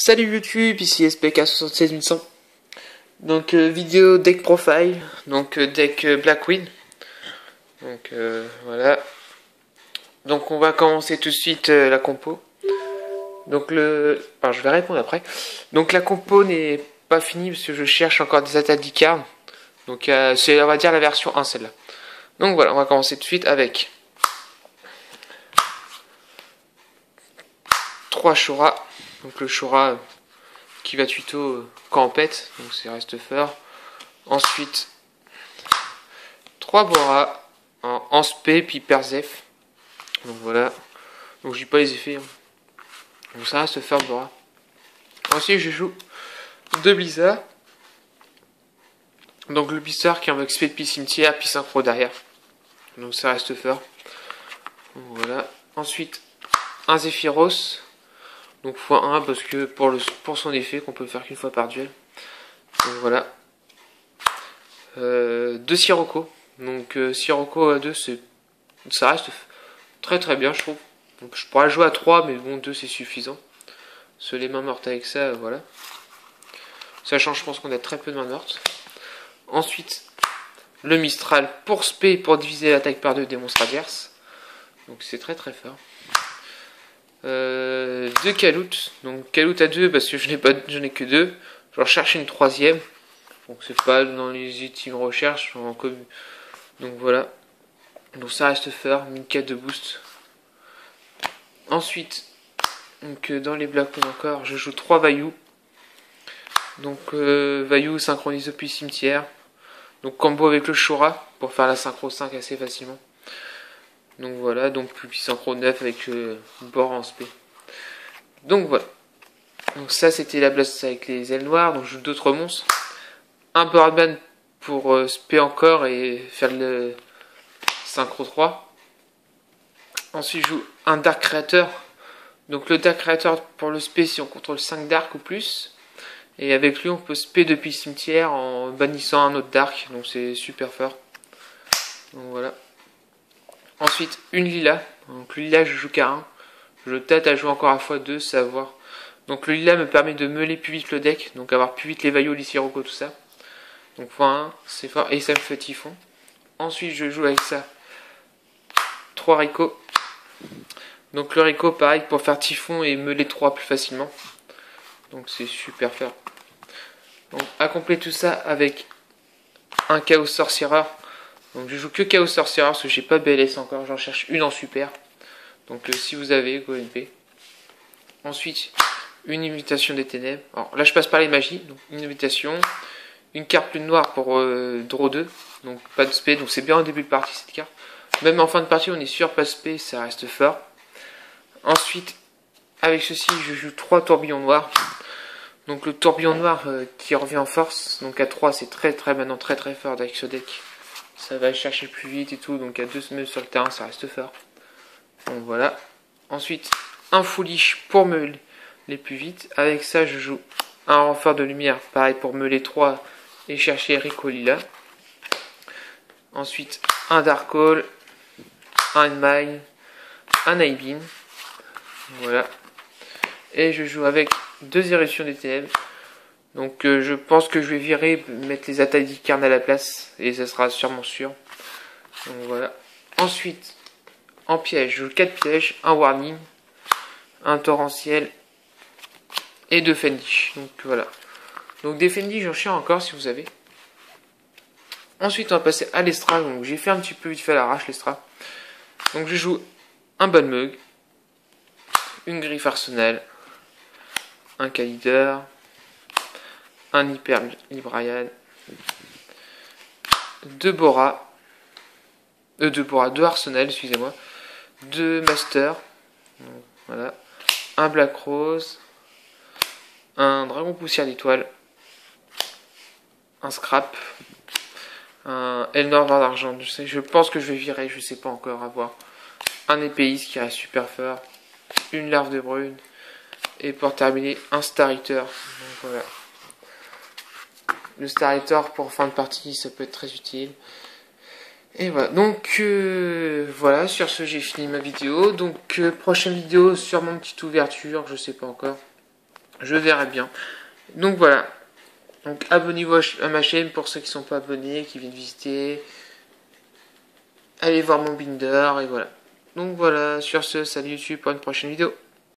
Salut YouTube, ici SPK66100. Donc vidéo deck profile, donc deck Blackwing. Donc voilà. Donc on va commencer tout de suite la compo. Donc alors, je vais répondre après. Donc la compo n'est pas finie parce que je cherche encore des attaques d'Icarne. Donc c'est, on va dire, la version 1 celle-là. Donc voilà, on va commencer tout de suite avec 3 Shura. Donc le Shura qui va tuto quand on pète, donc c'est reste fort. Ensuite 3 Bora en spé puis Perzef. Donc voilà. Donc je dis pas les effets. Donc ça reste fort Bora. Ensuite je joue 2 Blizzard. Donc le Blizzard qui est en XP depuis cimetière puis synchro derrière. Donc ça reste fort. Donc voilà. Ensuite un Zephyros. Donc x1 parce que pour son effet qu'on peut faire qu'une fois par duel. Donc voilà. 2 Sirocco. Donc Sirocco à 2 ça reste très bien je trouve. Donc je pourrais jouer à 3 mais bon 2 c'est suffisant. Se les mains mortes avec ça, voilà. Sachant je pense qu'on a très peu de mains mortes. Ensuite le Mistral pour spé pour diviser l'attaque par 2 des monstres adverses. Donc c'est très fort. 2 Kalout. Donc Kalout à 2 parce que je n'ai que 2. Je vais rechercher une troisième. Donc c'est pas dans les ultimes recherches. Donc voilà. Donc ça reste fort. 1004 de boost. Ensuite, donc dans les Blackwing encore, je joue 3 Vaillou. Donc Vaillou synchronise depuis cimetière. Donc combo avec le Shura pour faire la synchro 5 assez facilement. Donc voilà, donc puis synchro 9 avec bord en spé. Donc voilà. Donc ça c'était la blast avec les ailes noires. Donc je joue d'autres monstres. Un Birdman pour spé encore et faire le synchro 3. Ensuite je joue un Dark Creator. Donc le Dark Creator pour le spé si on contrôle 5 Dark ou plus. Et avec lui on peut spé depuis cimetière en bannissant un autre Dark. Donc c'est super fort. Donc voilà. Ensuite une Lila. Donc le Lila je joue qu'à 1. Je tâte à jouer encore à x2, savoir. Donc le Lila me permet de meuler plus vite le deck. Donc avoir plus vite les Vaillou, les Sirocco, tout ça. Donc x1 c'est fort. Et ça me fait Typhon. Ensuite je joue avec ça 3 Rico. Donc le Rico pareil pour faire Typhon et meuler 3 plus facilement. Donc c'est super fort. Donc accomplir tout ça avec un Chaos Sorcerer. Donc je joue que Chaos Sorcerer parce que j'ai pas BLS encore. J'en cherche une en super. Donc si vous avez, go NP. Ensuite une invitation des ténèbres. Alors là je passe par les magies. Donc une invitation. Une carte plus noire pour draw 2. Donc pas de spé. Donc c'est bien au début de partie cette carte. Même en fin de partie on est sûr pas de spé. Ça reste fort. Ensuite avec ceci je joue 3 tourbillons noirs. Donc le tourbillon noir qui revient en force. Donc à 3 c'est maintenant très fort avec ce deck. Ça va chercher plus vite et tout. Donc à 2 même sur le terrain ça reste fort. Donc voilà. Ensuite un foolish pour meuler les plus vite. Avec ça je joue un renfort de lumière. Pareil pour meuler 3 et chercher Rico Lila. Ensuite un Dark Hole. Un Enmine. Un Aibin. Voilà. Et je joue avec 2 éruptions des ténèbres. Donc je pense que je vais virer, mettre les attaques d'Icarne à la place. Et ça sera sûrement sûr. Donc voilà. Ensuite, en piège, je joue 4 pièges, un warning, un torrentiel et 2 Fendish. Donc voilà. Donc des Fendish, j'en cherche encore si vous avez. Ensuite, on va passer à l'Estra. Donc j'ai fait un petit peu vite fait à l'arrache l'Estra. Donc je joue un Balmug, une Griffe Arsenal, un Kalidor, un Hyper Librarian, 2 Bora, 2 Arsenal, excusez-moi, 2 Master, donc, voilà, un Black Rose, un Dragon Poussière d'étoile, un Scrap, un Elnor Vert d'argent, je pense que je vais virer, je sais pas encore, à voir, un épéiste qui reste super fort, une Larve de brune, et pour terminer, un Star Eater. Donc voilà. Le Star Eater pour fin de partie, ça peut être très utile. Et voilà. Donc voilà, sur ce j'ai fini ma vidéo. Donc prochaine vidéo sur mon petite ouverture, je sais pas encore. Je verrai bien. Donc voilà. Donc abonnez-vous à ma chaîne pour ceux qui sont pas abonnés, qui viennent visiter. Allez voir mon binder et voilà. Donc voilà, sur ce, salut YouTube pour une prochaine vidéo.